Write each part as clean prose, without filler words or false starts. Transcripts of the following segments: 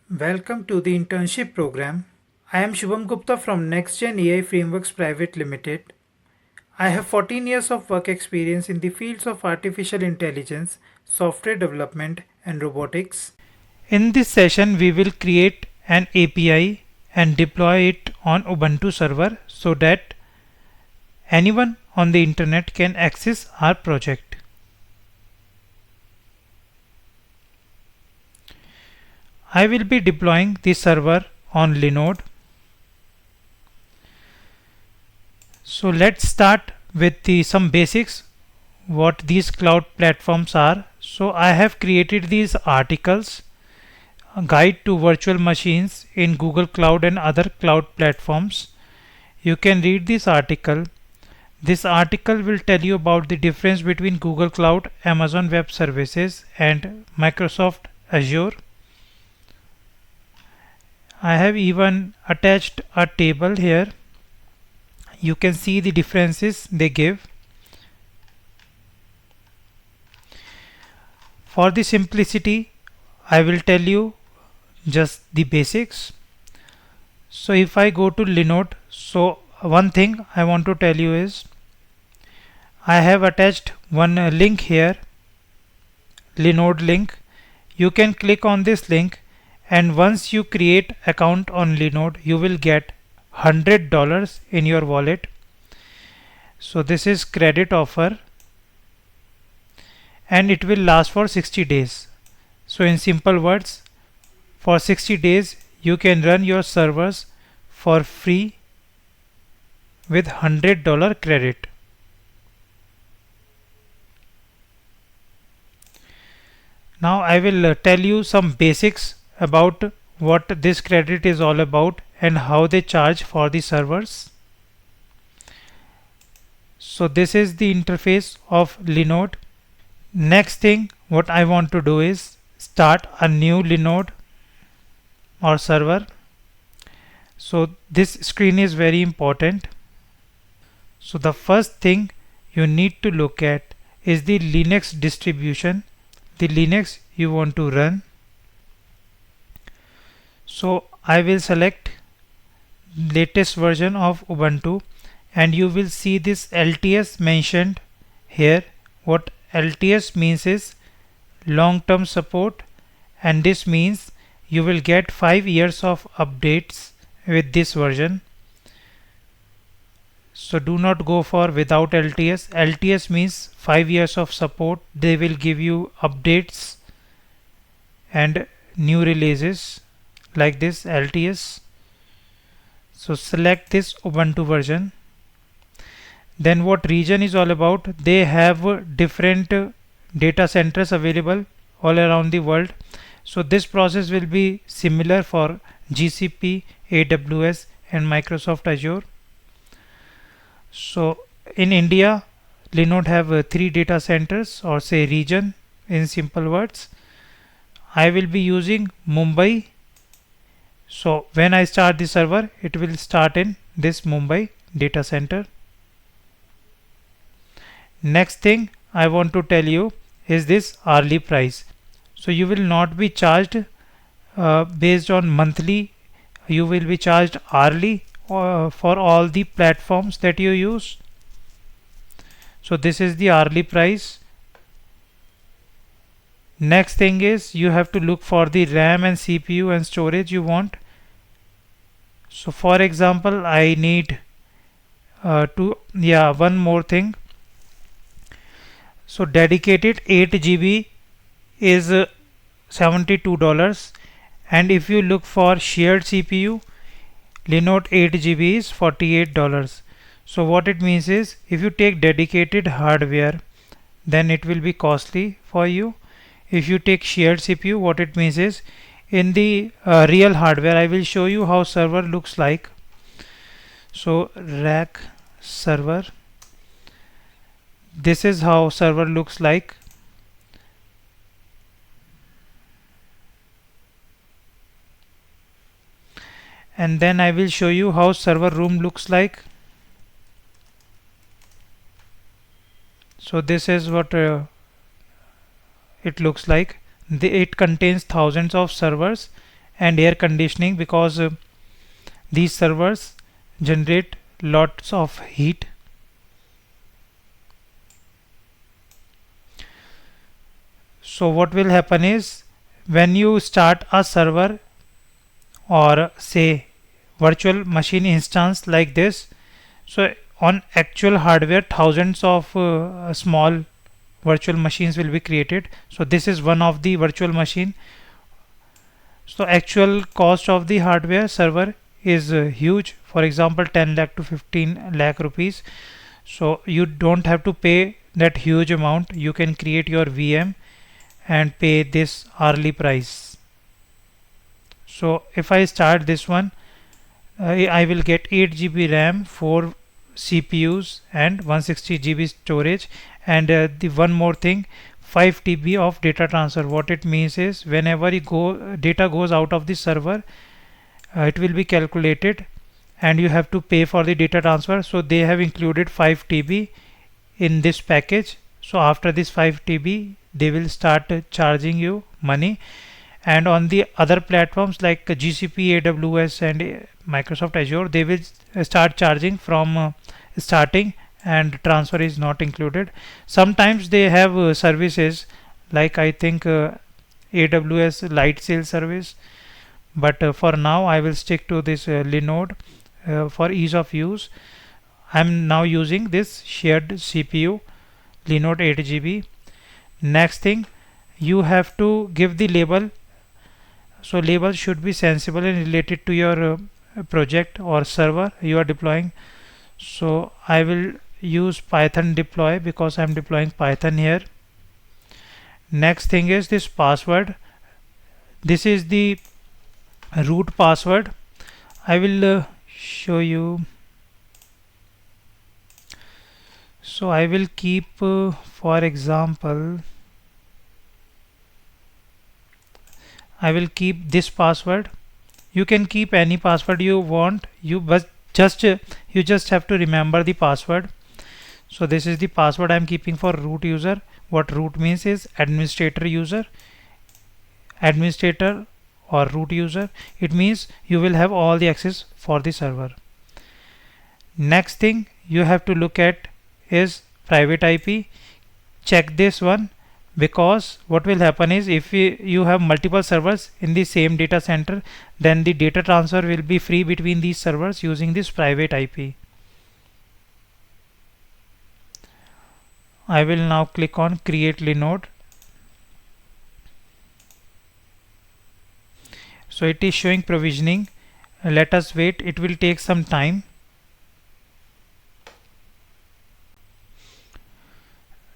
Welcome to the internship program. I am Shubham Gupta from NextGen AI Frameworks Private Limited. I have 14 years of work experience in the fields of artificial intelligence, software development, and robotics. In this session, we will create an API and deploy it on Ubuntu server so that anyone on the internet can access our project. I will be deploying the server on Linode. So let's start with some basics what these cloud platforms are. So I have created these articles, a guide to virtual machines in Google Cloud and other cloud platforms. You can read this article. This article will tell you about the difference between Google Cloud, Amazon Web Services and Microsoft Azure. I have even attached a table here. You can see the differences they give. For the simplicity, I will tell you just the basics. So if I go to Linode, so one thing I want to tell you is I have attached one link here, Linode link. You can click on this link, and once you create account on Linode, you will get $100 in your wallet. So this is credit offer and it will last for 60 days. So in simple words, for 60 days you can run your servers for free with $100 credit. Now I will tell you some basics about what this credit is all about and how they charge for the servers. So this is the interface of Linode. Next thing what I want to do is start a new Linode or server. So this screen is very important. So the first thing you need to look at is the Linux distribution, the Linux you want to run. So I will select latest version of Ubuntu and you will see this LTS mentioned here. What LTS means is long-term support, and this means you will get 5 years of updates with this version. So do not go for without LTS. LTS means 5 years of support. They will give you updates and new releases like this LTS. So select this Ubuntu version. Then what region is all about, they have different data centers available all around the world. So this process will be similar for GCP, AWS and Microsoft Azure. So in India, Linode have 3 data centers, or say region in simple words. I will be using Mumbai. So when I start the server, it will start in this Mumbai data center. Next thing I want to tell you is this hourly price. So you will not be charged based on monthly. You will be charged hourly for all the platforms that you use. So this is the hourly price. Next thing is you have to look for the RAM and CPU and storage you want. So for example, I need one more thing. So dedicated 8 GB is $72, and if you look for shared CPU, Linode 8 GB is $48. So what it means is if you take dedicated hardware, then it will be costly for you. If you take shared CPU, what it means is in the real hardware, I will show you how server looks like. So rack server, this is how server looks like. And then I will show you how server room looks like. So this is what it looks like. It contains thousands of servers and air conditioning, because these servers generate lots of heat. So what will happen is, when you start a server or say virtual machine instance like this, so on actual hardware thousands of small virtual machines will be created. So this is one of the virtual machine. So actual cost of the hardware server is huge, for example 10 lakh to 15 lakh rupees. So you don't have to pay that huge amount, you can create your VM and pay this hourly price. So if I start this one, I will get 8 GB RAM, 4 CPUs and 160 GB storage, and the one more thing, 5 TB of data transfer. What it means is, whenever data goes out of the server, it will be calculated and you have to pay for the data transfer. So they have included 5 TB in this package. So after this 5 TB they will start charging you money. And on the other platforms like GCP, AWS and Microsoft Azure, they will start charging from starting, and transfer is not included. Sometimes they have services like, I think AWS light sale service, but for now I will stick to this Linode for ease of use. I'm now using this shared CPU Linode 8 GB. Next thing, you have to give the label. So labels should be sensible and related to your project or server you are deploying. So I will use Python deploy because I'm deploying Python here. Next thing is this password. This is the root password. I will show you. So I will keep for example, I will keep this password. You can keep any password you want, you just have to remember the password. So this is the password I am keeping for root user. What root means is administrator user, administrator or root user. It means you will have all the access for the server. Next thing you have to look at is private IP. Check this one, because what will happen is, if you have multiple servers in the same data center, then the data transfer will be free between these servers using this private IP. I will now click on create Linode. So it is showing provisioning. Let us wait, it will take some time.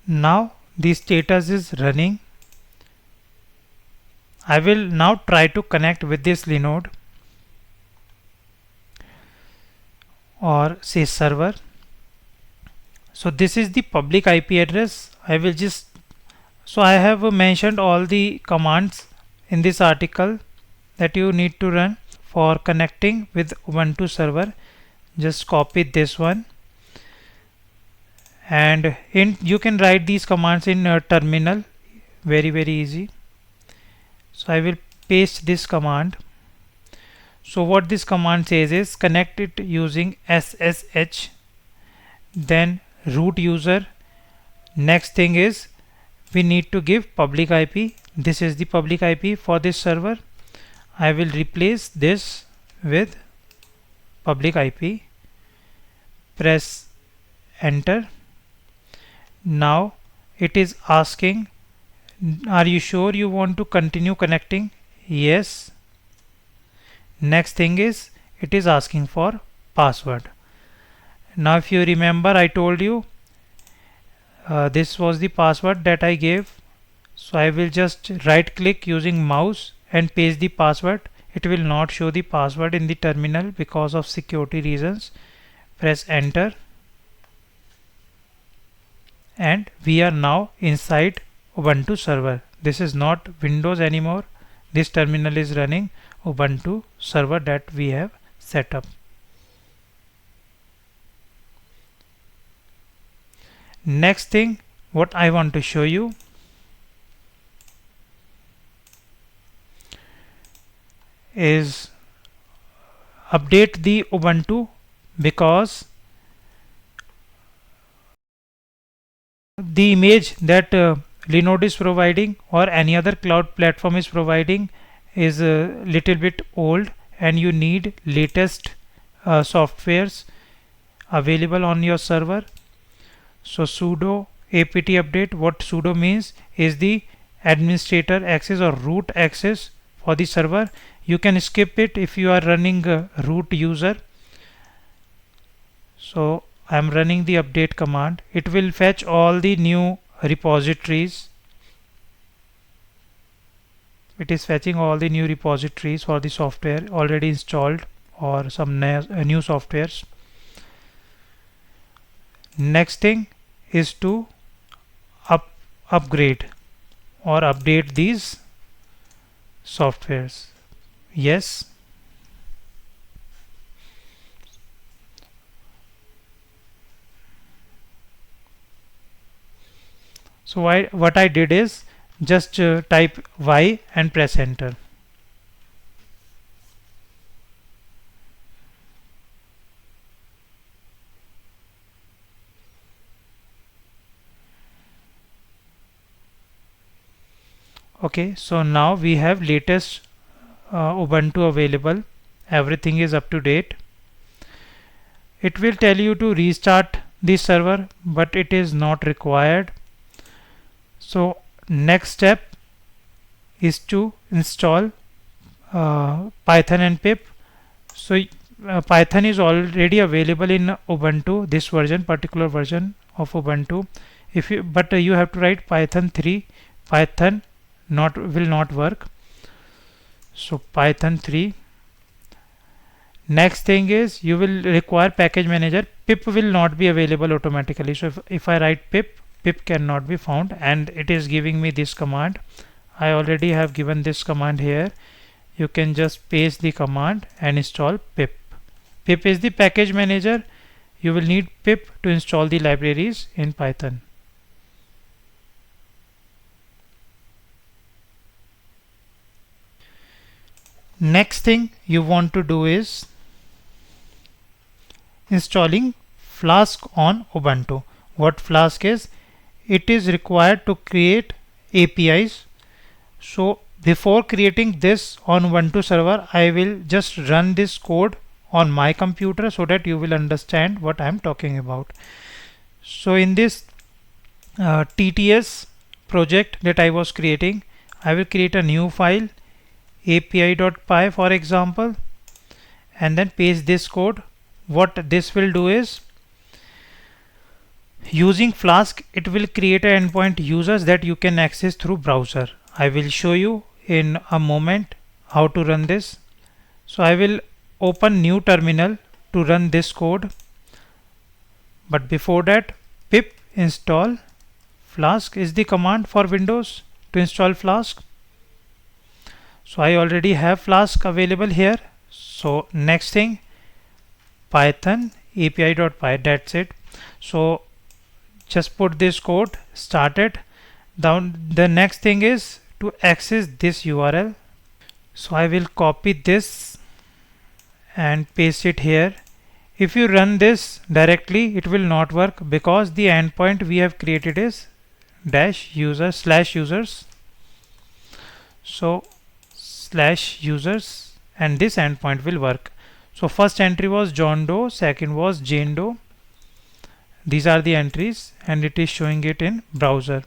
Now the status is running. I will now try to connect with this Linode or say server. So this is the public IP address. I have mentioned all the commands in this article that you need to run for connecting with Ubuntu server. Just copy this one, and you can write these commands in terminal, very easy. So I will paste this command. So what this command says is, connect it using SSH, then root user. Next thing is, we need to give public IP. This is the public IP for this server. I will replace this with public IP. Press enter. Now it is asking, are you sure you want to continue connecting? Yes. Next thing is, it is asking for password. Now if you remember, I told you this was the password that I gave. So I will just right click using mouse and paste the password. It will not show the password in the terminal because of security reasons. Press enter, and we are now inside Ubuntu server. This is not Windows anymore. This terminal is running Ubuntu server that we have set up. Next thing what I want to show you, is update the Ubuntu, because the image that Linode is providing or any other cloud platform is providing is a little bit old, and you need latest softwares available on your server. So sudo apt update, what sudo means is the administrator access or root access for the server. You can skip it if you are running root user. So I am running the update command. It will fetch all the new repositories. It is fetching all the new repositories for the software already installed or some new softwares. Next thing is to upgrade or update these softwares. Yes. So what I did is just type Y and press enter. Okay, so now we have latest Ubuntu available. Everything is up to date. It will tell you to restart the server, but it is not required. So next step is to install Python and pip. So Python is already available in Ubuntu, this version, particular version of Ubuntu. But you have to write Python 3. Python will not work. So Python 3. Next thing is you will require package manager. Pip will not be available automatically. So if I write pip cannot be found, and it is giving me this command. I already have given this command here. You can just paste the command and install pip. Pip is the package manager. You will need pip to install the libraries in Python. Next thing you want to do is installing Flask on Ubuntu. What Flask is? It is required to create APIs. So before creating this on Ubuntu server, I will just run this code on my computer so that you will understand what I am talking about. So in this TTS project that I was creating, I will create a new file, api.py for example, and then paste this code. What this will do is, using Flask, it will create an endpoint users that you can access through browser. I will show you in a moment how to run this. So I will open new terminal to run this code. But before that, pip install Flask is the command for Windows to install Flask. So I already have Flask available here. So next thing, Python api.py, that's it. So just put this code, start it. Down the next thing is to access this URL. So I will copy this and paste it here. If you run this directly, it will not work because the endpoint we have created is /users. So /users, and this endpoint will work. So first entry was John Doe, second was Jane Doe. These are the entries, and it is showing it in browser.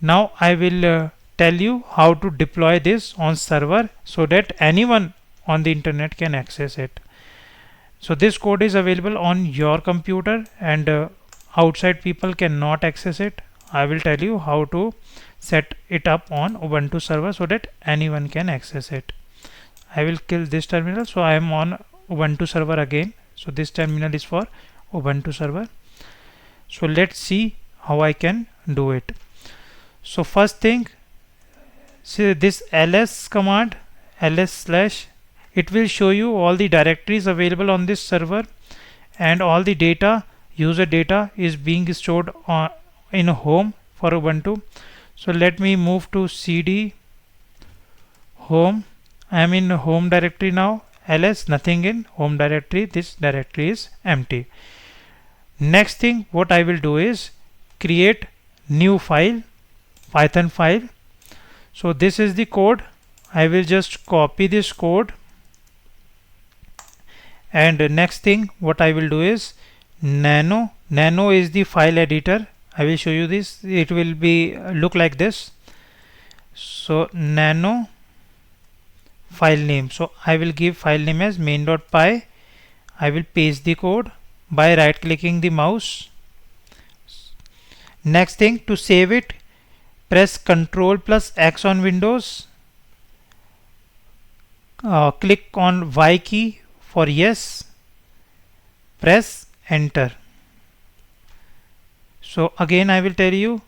Now I will tell you how to deploy this on server so that anyone on the internet can access it. So this code is available on your computer, and outside people cannot access it. I will tell you how to set it up on Ubuntu server so that anyone can access it. I will kill this terminal. So I am on Ubuntu server again. So this terminal is for Ubuntu server. So let's see how I can do it. So first thing, see this ls command, ls/, it will show you all the directories available on this server, and all the data, user data, is being stored in home for Ubuntu. So let me move to cd home. I am in home directory now. ls, nothing in home directory. This directory is empty. Next thing what I will do is create new file, Python file. So this is the code. I will just copy this code, and next thing what I will do is nano is the file editor. I will show you this. It will be look like this. So nano file name. So I will give file name as main.py. I will paste the code by right clicking the mouse. Next thing, to save it, press Ctrl plus X on Windows. Click on Y key for yes. Press enter. So again I will tell you,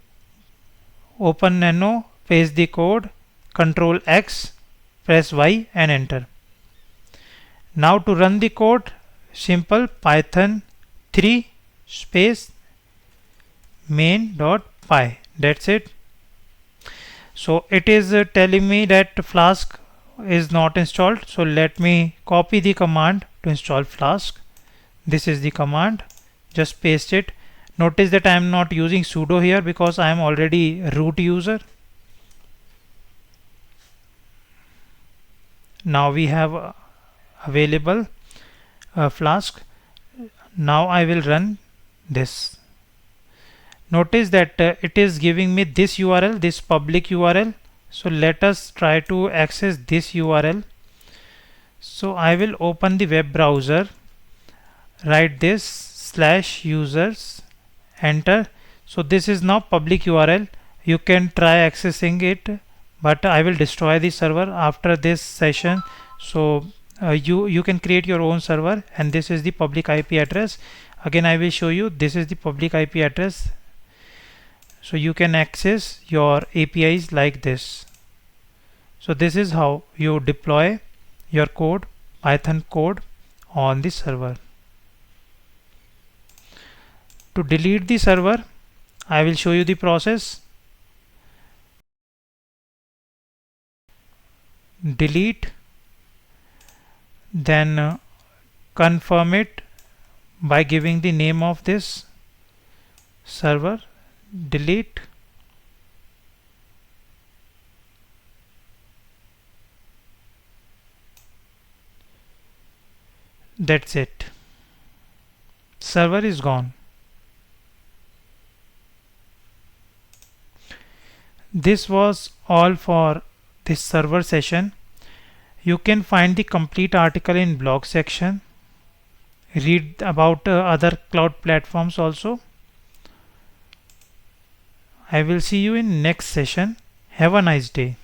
open nano, paste the code, Ctrl X, press Y and enter. Now to run the code, simple python 3 space main.py. That's it. So it is telling me that Flask is not installed. So let me copy the command to install Flask. This is the command. Just paste it. Notice that I am not using sudo here because I am already root user. Now we have available Flask. Now I will run this. Notice that it is giving me this URL, this public URL. So let us try to access this URL. So I will open the web browser, write this /users, enter. So this is now public URL. You can try accessing it, but I will destroy the server after this session. So you can create your own server, and this is the public IP address. Again I will show you, this is the public IP address. So you can access your APIs like this. So this is how you deploy your code, Python code on the server. To delete the server, I will show you the process. Delete, then confirm it by giving the name of this server. Delete, that's it. Server is gone. This was all for this server session. You can find the complete article in blog section. Read about other cloud platforms also. I will see you in next session. Have a nice day.